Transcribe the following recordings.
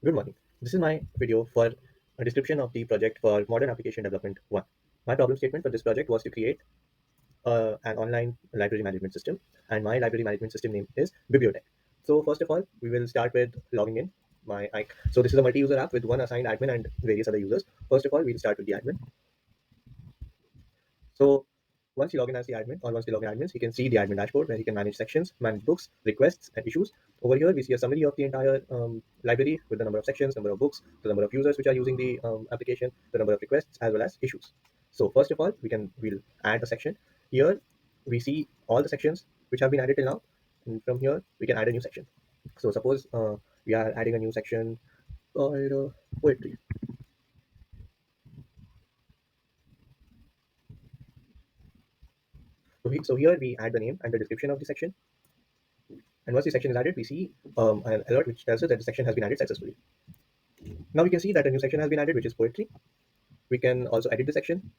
Good morning. This is my video for a description of the project for Modern Application Development 1. My problem statement for this project was to create an online library management system, and my library management system name is Bibliotech. So first of all, we will start with logging in. So this is a multi-user app with one assigned admin and various other users. First of all, we'll start with the admin. So once you log in as the admin, or once you log in admins, you can see the admin dashboard where you can manage sections, manage books, requests, and issues. Over here, we see a summary of the entire library with the number of sections, number of books, the number of users which are using the application, the number of requests, as well as issues. So first of all, we'll add a section. Here, we see all the sections which have been added till now. And from here, we can add a new section. So suppose we are adding a new section called poetry. So here we add the name and the description of the section. And once the section is added, we see an alert which tells us that the section has been added successfully. Now we can see that a new section has been added, which is poetry. We can also edit the section,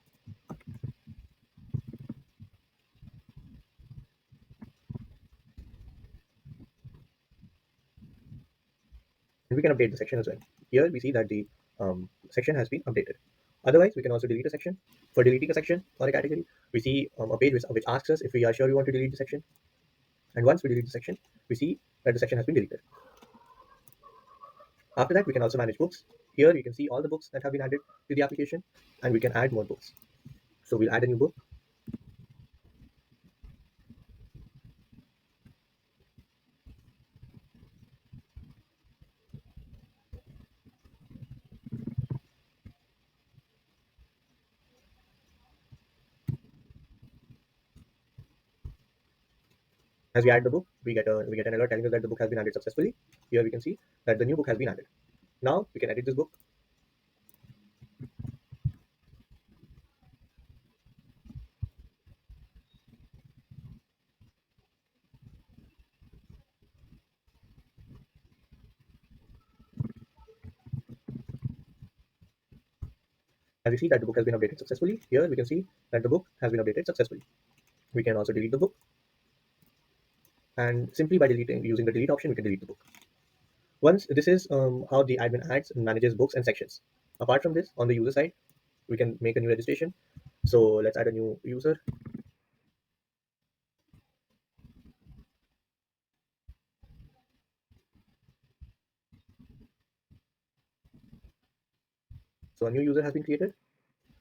and we can update the section as well. Here we see that the section has been updated. Otherwise, we can also delete a section. For deleting a section or a category, we see a page which asks us if we are sure we want to delete the section. And once we delete the section, we see that the section has been deleted. After that, we can also manage books. Here you can see all the books that have been added to the application, and we can add more books. So we'll add a new book. As we add the book, we get an alert telling us that the book has been added successfully. Here we can see that the new book has been added. Now we can edit this book. As we see that the book has been updated successfully, here we can see that the book has been updated successfully. We can also delete the book, and simply by deleting using the delete option, we can delete the book. Once this is how the admin adds and manages books and sections. Apart from this, on the user side, we can make a new registration. So let's add a new user. So a new user has been created.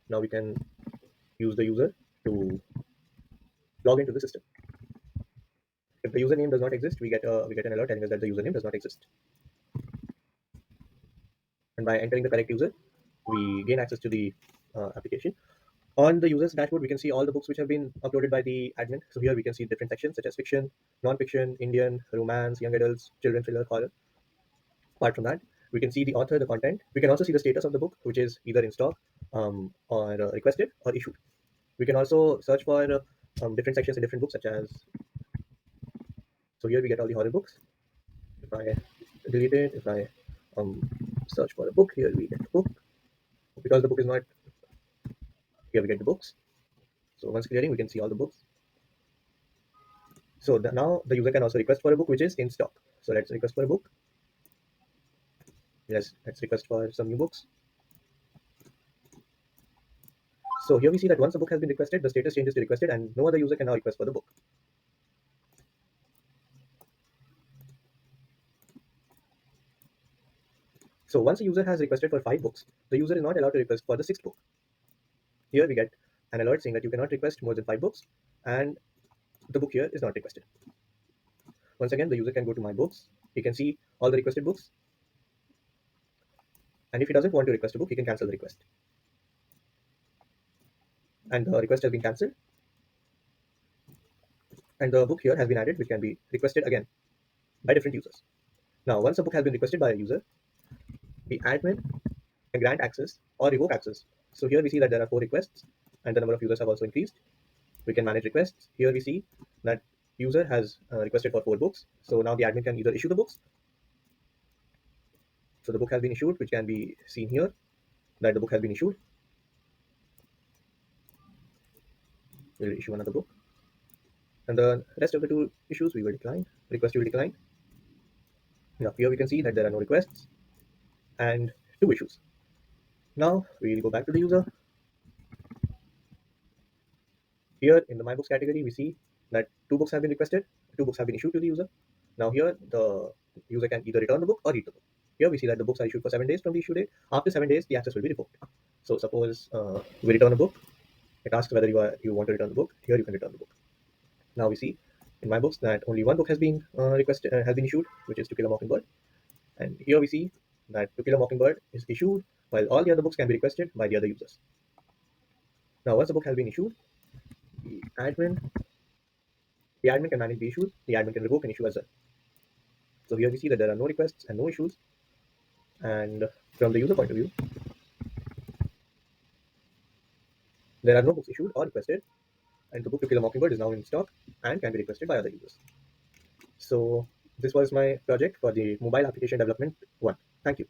Now we can use the user to log into the system. If the username does not exist, we get an alert telling us that the username does not exist. And by entering the correct user, we gain access to the application. On the user's dashboard, we can see all the books which have been uploaded by the admin. So here we can see different sections such as fiction, non-fiction, Indian, romance, young adults, children, thriller, horror. Apart from that, we can see the author, the content. We can also see the status of the book, which is either in stock or requested or issued. We can also search for different sections in different books, such as, so here we get all the horror books. If I delete it, if I um, search for a book, here we get the book. Because the book is not, here we get the books. So once clearing, we can see all the books. So now the user can also request for a book which is in stock. So let's request for a book. Yes, let's request for some new books. So here we see that once a book has been requested, the status changes to requested, and no other user can now request for the book. So once a user has requested for 5 books, the user is not allowed to request for the 6th book. Here we get an alert saying that you cannot request more than 5 books, and the book here is not requested. Once again, the user can go to my books. He can see all the requested books, and if he doesn't want to request a book, he can cancel the request. And the request has been cancelled, and the book here has been added, which can be requested again by different users. Now, once a book has been requested by a user, the admin can grant access or revoke access. So here we see that there are 4 requests, and the number of users have also increased. We can manage requests. Here we see that user has requested for 4 books. So now the admin can either issue the books. So the book has been issued, which can be seen here that the book has been issued. We'll issue another book. And the rest of the 2 issues we will decline. Request will decline. Now here we can see that there are no requests. and 2 issues. Now we'll go back to the user. Here in the My Books category, we see that 2 books have been requested, 2 books have been issued to the user. Now here the user can either return the book or read the book. Here we see that the books are issued for 7 days from the issue date. After 7 days, the access will be revoked. So suppose we return a book, it asks whether you want to return the book. Here you can return the book. Now we see in my books that only one book has been requested, has been issued, which is To Kill a Mockingbird. And here we see that To Kill a Mockingbird is issued, while all the other books can be requested by the other users. Now once the book has been issued, the admin the admin can manage the issues. The admin can revoke an issue as well. So here we see that there are no requests and no issues. And from the user point of view, there are no books issued or requested, and the book To Kill a Mockingbird is now in stock and can be requested by other users. So this was my project for the mobile application development one. Thank you.